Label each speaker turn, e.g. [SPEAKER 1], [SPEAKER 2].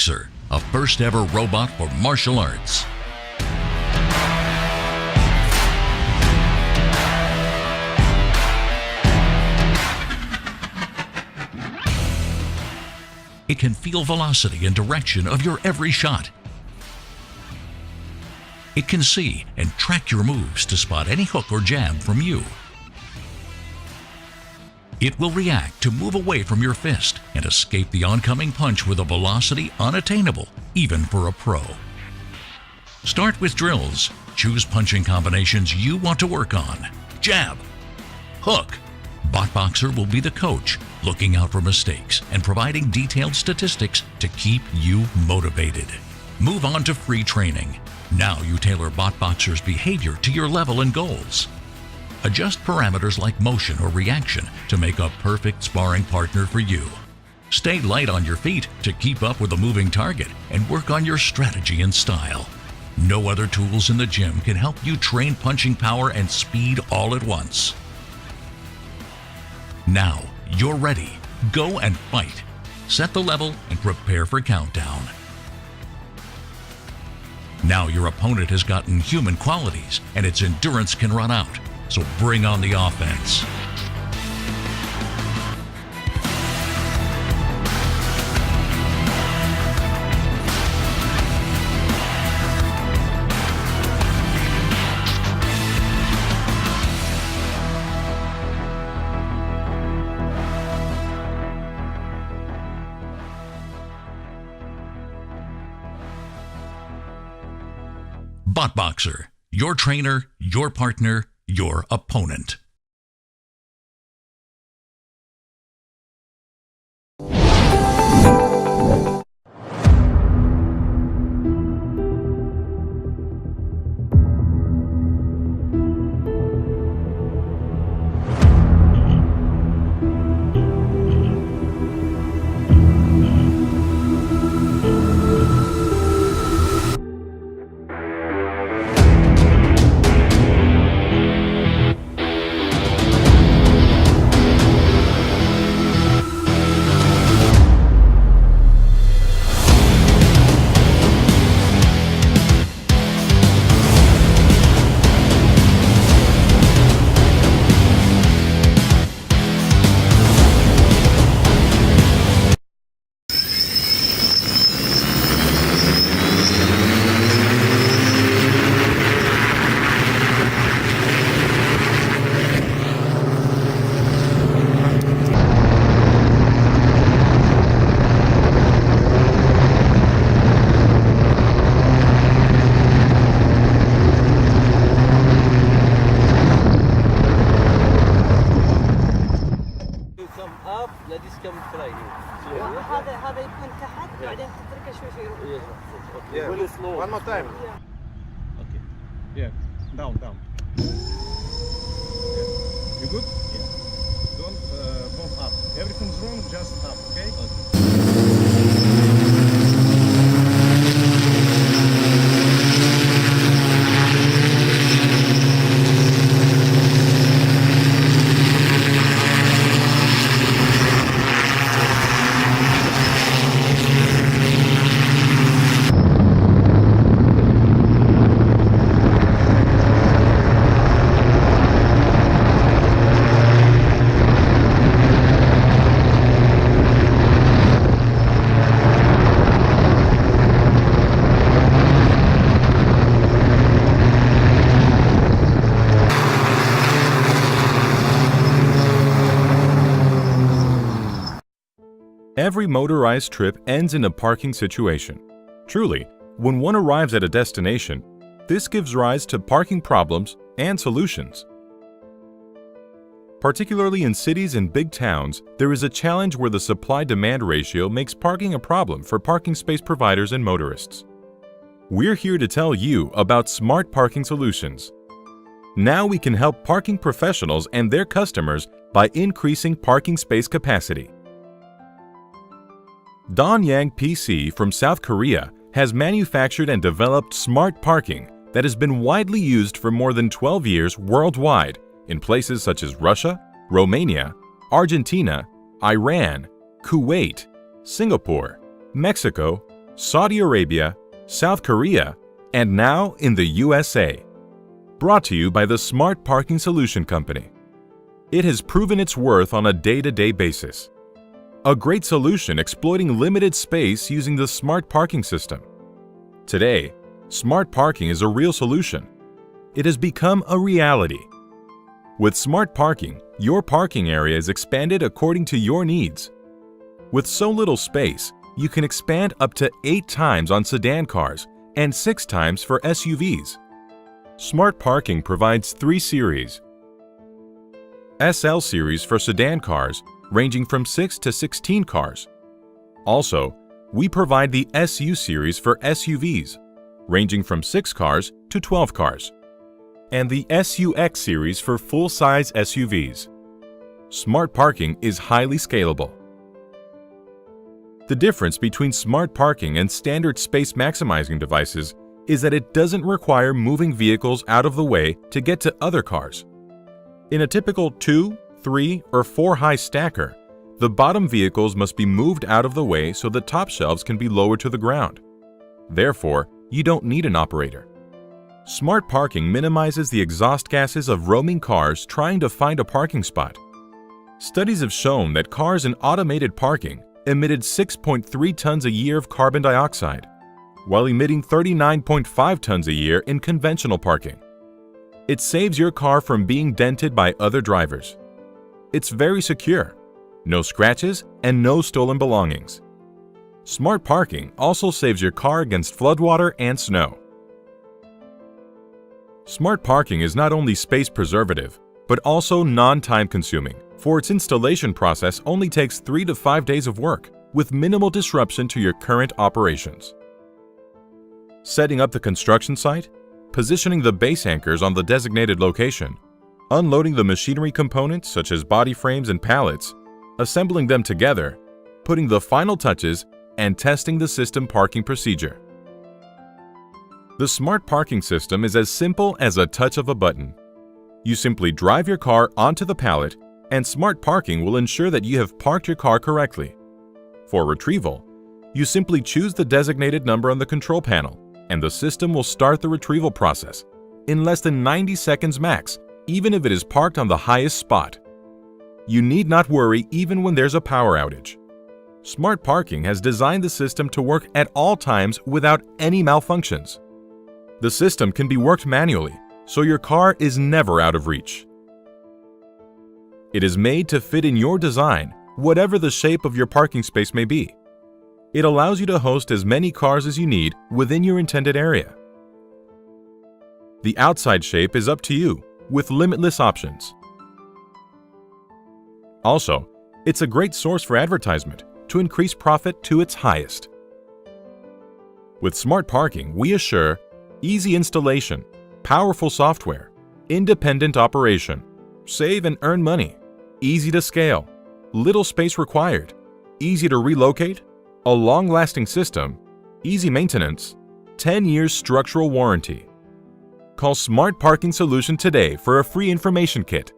[SPEAKER 1] Boxer, a first ever robot for martial arts. It can feel velocity and direction of your every shot. It can see and track your moves to spot any hook or jab from you. It will react to move away from your fist and escape the oncoming punch with a velocity unattainable, even for a pro. Start with drills. Choose punching combinations you want to work on. Jab, hook. BotBoxer will be the coach, looking out for mistakes and providing detailed statistics to keep you motivated. Move on to free training. Now you tailor BotBoxer's behavior to your level and goals. Adjust parameters like motion or reaction to make a perfect sparring partner for you. Stay light on your feet to keep up with a moving target and work on your strategy and style. No other tools in the gym can help you train punching power and speed all at once. Now you're ready. Go and fight. Set the level and prepare for countdown. Now your opponent has gotten human qualities and its endurance can run out, so bring on the offense. BotBoxer, your trainer, your partner, your opponent.
[SPEAKER 2] هذا يكون تحت بعدين تتركه شوي شوي يروح.
[SPEAKER 3] Really slow. One more time.
[SPEAKER 4] Okay. Yeah. Down. Yeah. You good? Yeah. Don't move up. Everything's wrong. Just up. Okay.
[SPEAKER 5] Every motorized trip ends in a parking situation. Truly, when one arrives at a destination, this gives rise to parking problems and solutions. Particularly in cities and big towns, there is a challenge where the supply-demand ratio makes parking a problem for parking space providers and motorists. We're here to tell you about smart parking solutions. Now we can help parking professionals and their customers by increasing parking space capacity. Donyang PC from South Korea has manufactured and developed smart parking that has been widely used for more than 12 years worldwide in places such as Russia, Romania, Argentina, Iran, Kuwait, Singapore, Mexico, Saudi Arabia, South Korea, and now in the USA. Brought to you by the Smart Parking Solution Company. It has proven its worth on a day-to-day basis. A great solution exploiting limited space using the smart parking system. Today, smart parking is a real solution. It has become a reality. With smart parking, your parking area is expanded according to your needs. With so little space, you can expand up to 8 times on sedan cars and 6 times for SUVs. Smart Parking provides 3 series. SL series for sedan cars ranging from 6 to 16 cars. Also, we provide the SU series for SUVs ranging from 6 cars to 12 cars, and the SUX series for full-size SUVs. Smart Parking is highly scalable. The difference between smart parking and standard space maximizing devices is that it doesn't require moving vehicles out of the way to get to other cars. In a typical 2, 3, or 4 high stacker, the bottom vehicles must be moved out of the way so the top shelves can be lowered to the ground. Therefore, you don't need an operator. Smart parking minimizes the exhaust gases of roaming cars trying to find a parking spot. Studies have shown that cars in automated parking emitted 6.3 tons a year of carbon dioxide, while emitting 39.5 tons a year in conventional parking. It saves your car from being dented by other drivers. It's very secure, no scratches, and no stolen belongings. Smart parking also saves your car against floodwater and snow. Smart parking is not only space preservative, but also non-time consuming, for its installation process only takes 3 to 5 days of work, with minimal disruption to your current operations. Setting up the construction site, positioning the base anchors on the designated location, unloading the machinery components such as body frames and pallets, assembling them together, putting the final touches, and testing the system parking procedure. The smart parking system is as simple as a touch of a button. You simply drive your car onto the pallet, and smart parking will ensure that you have parked your car correctly. For retrieval, you simply choose the designated number on the control panel, and the system will start the retrieval process in less than 90 seconds max, even if it is parked on the highest spot. You need not worry even when there's a power outage. Smart Parking has designed the system to work at all times without any malfunctions. The system can be worked manually, so your car is never out of reach. It is made to fit in your design, whatever the shape of your parking space may be. It allows you to host as many cars as you need within your intended area. The outside shape is up to you, with limitless options. Also, it's a great source for advertisement to increase profit to its highest. With Smart Parking, we assure easy installation, powerful software, independent operation, save and earn money, easy to scale, little space required, easy to relocate, a long-lasting system, easy maintenance, 10 years structural warranty. Call Smart Parking Solution today for a free information kit